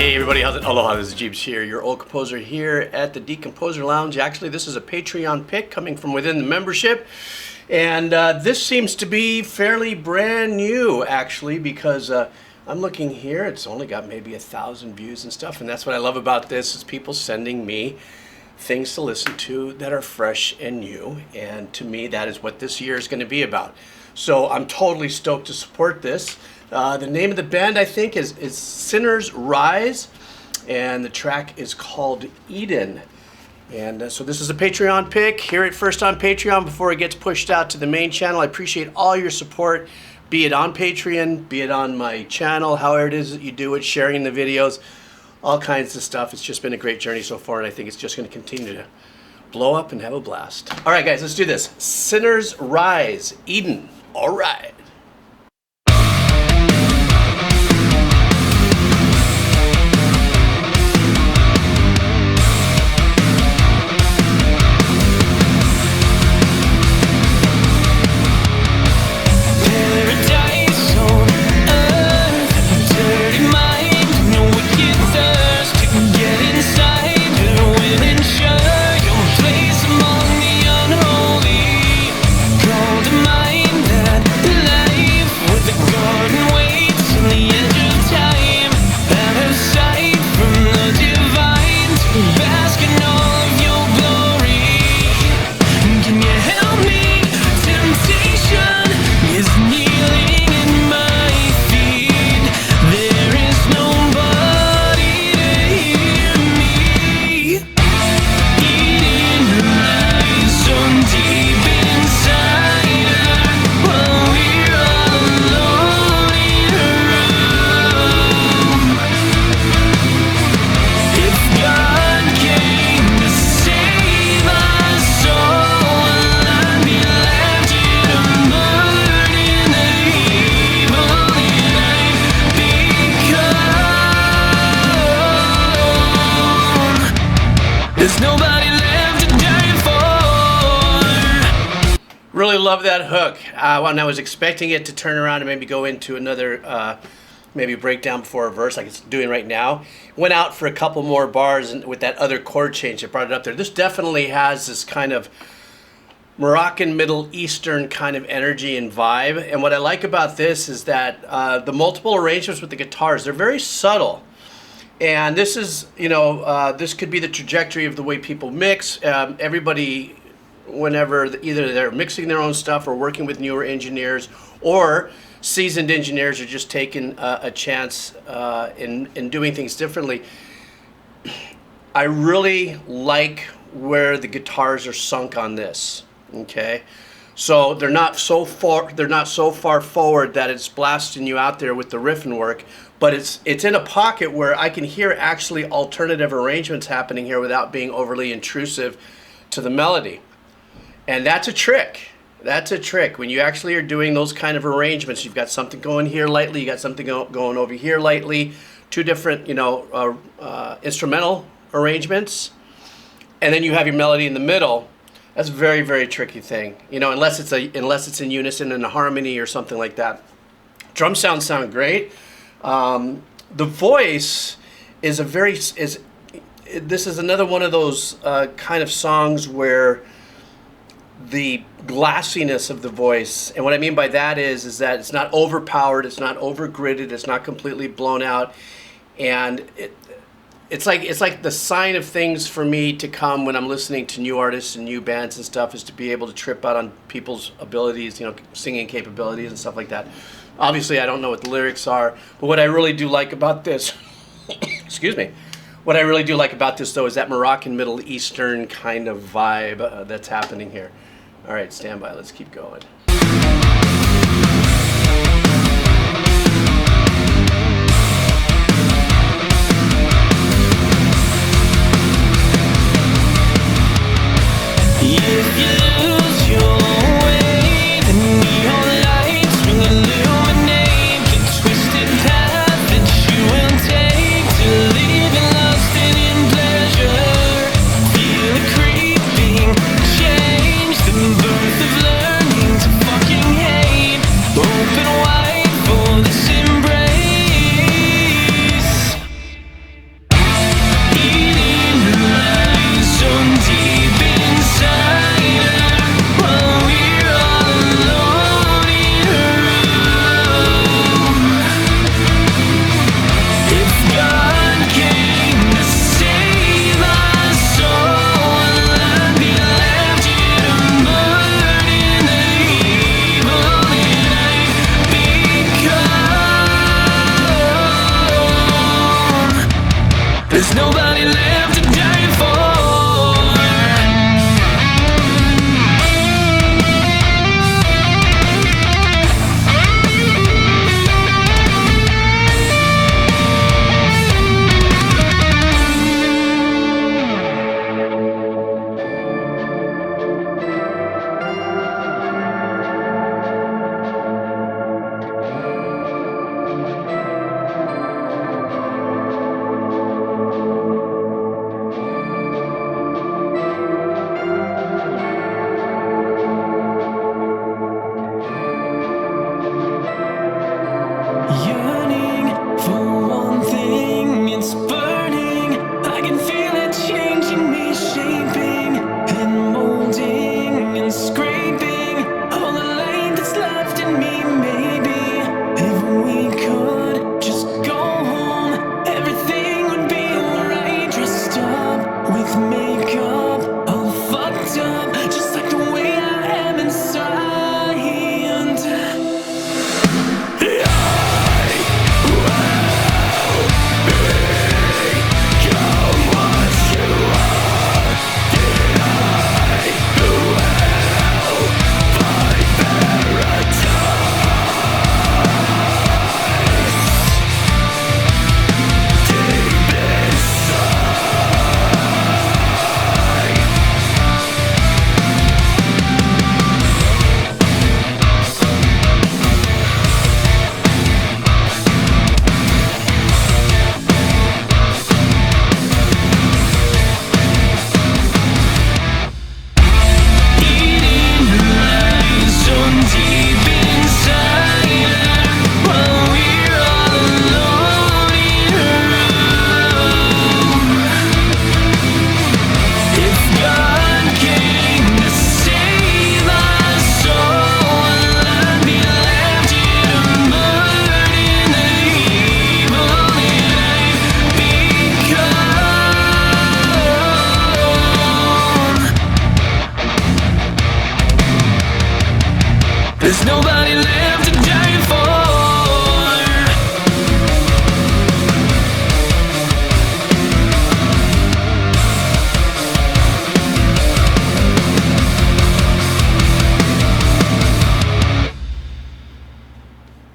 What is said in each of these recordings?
Hey everybody, how's it? Aloha, this is Jeeps here, your old composer here at the Decomposer Lounge. Actually, this is a Patreon pick coming from within the membership. And this seems to be fairly brand new, actually, because I'm looking here, it's only got maybe 1,000 views and stuff. And that's what I love about this, is people sending me things to listen to that are fresh and new. And to me, that is what this year is going to be about. So I'm totally stoked to support this. The name of the band, I think, is Sinners Rise, and the track is called Eden. And so this is a Patreon pick. Hear it first on Patreon before it gets pushed out to the main channel. I appreciate all your support, be it on Patreon, be it on my channel, however it is that you do it, sharing the videos, all kinds of stuff. It's just been a great journey so far, and I think it's just going to continue to blow up and have a blast. All right, guys, let's do this. Sinners Rise, Eden. All right. Really love that hook. When I was expecting it to turn around and maybe go into another maybe breakdown before a verse like it's doing right now, went out for a couple more bars, and with that other chord change that brought it up there. This definitely has this kind of Moroccan Middle Eastern kind of energy and vibe. And what I like about this is that the multiple arrangements with the guitars, they're very subtle. And this is, you know, this could be the trajectory of the way people mix. Everybody, whenever either they're mixing their own stuff or working with newer engineers, or seasoned engineers are just taking a chance in doing things differently. I really like where the guitars are sunk on this. Okay, so they're not so far forward that it's blasting you out there with the riffing work, but it's in a pocket where I can hear actually alternative arrangements happening here without being overly intrusive to the melody. And that's a trick. That's a trick. When you actually are doing those kind of arrangements, you've got something going here lightly, you got something going over here lightly, two different, you know, instrumental arrangements, and then you have your melody in the middle. That's a very, very tricky thing, you know, unless it's in unison and a harmony or something like that. Drum sounds sound great. The voice is this is another one of those kind of songs where the glassiness of the voice, and what I mean by that is that it's not overpowered, it's not overgridded, it's not completely blown out, and it's like the sign of things for me to come when I'm listening to new artists and new bands and stuff, is to be able to trip out on people's abilities, you know, singing capabilities and stuff like that. Obviously, I don't know what the lyrics are, but what I really do like about this, excuse me, what I really do like about this, though, is that Moroccan Middle Eastern kind of vibe that's happening here. All right, stand by. Let's keep going. If you lose your way, the neon lights will illuminate the twisted path that you will take to live in lust and in pleasure. Feel it creeping, change the birth of learning to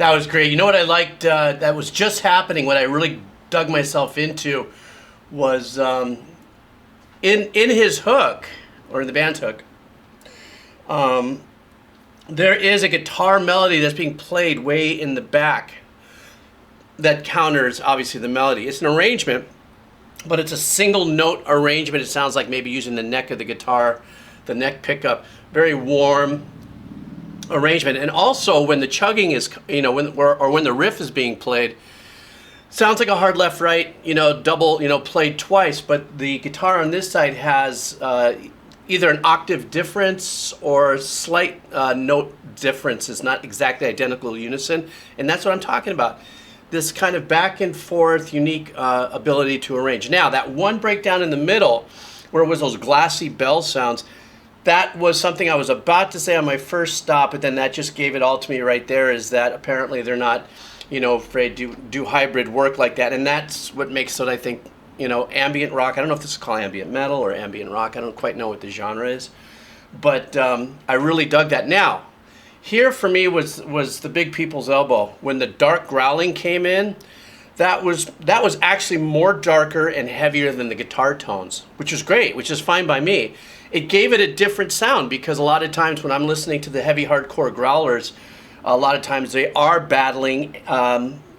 That was great. You know what I liked that was just happening, what I really dug myself into was in his hook, or in the band's hook, there is a guitar melody that's being played way in the back that counters, obviously, the melody. It's an arrangement, but it's a single note arrangement. It sounds like maybe using the neck of the guitar, the neck pickup. Very warm arrangement. And also when the chugging is, when the riff is being played, sounds like a hard left right, double, played twice, but the guitar on this side has either an octave difference or slight note difference. It's not exactly identical unison, and that's what I'm talking about. This kind of back and forth, unique ability to arrange. Now, that one breakdown in the middle, where it was those glassy bell sounds, that was something I was about to say on my first stop, but then that just gave it all to me right there, is that apparently they're not, afraid to do hybrid work like that. And that's what makes it, I think, ambient rock. I don't know if this is called ambient metal or ambient rock. I don't quite know what the genre is. But I really dug that. Now, here for me was the big people's elbow. When the dark growling came in, that was actually more darker and heavier than the guitar tones, which is great, which is fine by me. It gave it a different sound, because a lot of times when I'm listening to the heavy hardcore growlers, a lot of times they are battling,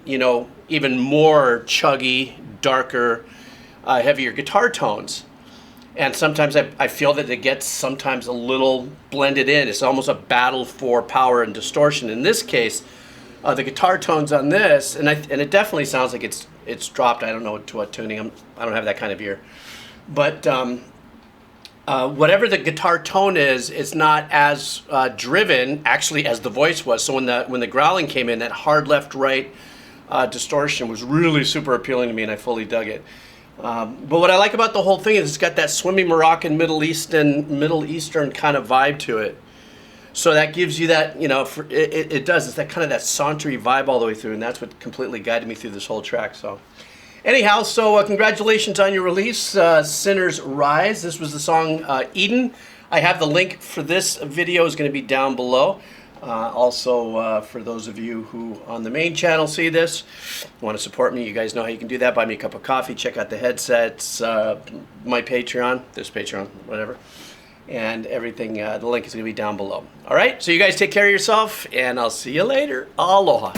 even more chuggy, darker, heavier guitar tones. And sometimes I feel that it gets sometimes a little blended in. It's almost a battle for power and distortion. In this case, the guitar tones on this, and it definitely sounds like it's dropped. I don't know to what tuning. I don't have that kind of ear. But whatever the guitar tone is, it's not as driven actually as the voice was. So when the growling came in, that hard left right distortion was really super appealing to me, and I fully dug it. But what I like about the whole thing is it's got that swimmy Moroccan Middle Eastern kind of vibe to it. So that gives you that, it does. It's that kind of that sauntery vibe all the way through, and that's what completely guided me through this whole track. So anyhow, congratulations on your release, Sinner's Rise. This was the song Eden. I have the link for this video is going to be down below. Also, for those of you who on the main channel see this, want to support me, you guys know how you can do that. Buy me a cup of coffee, check out the headsets, my Patreon, this Patreon, whatever, and everything. The link is going to be down below. All right, so you guys take care of yourself, and I'll see you later. Aloha.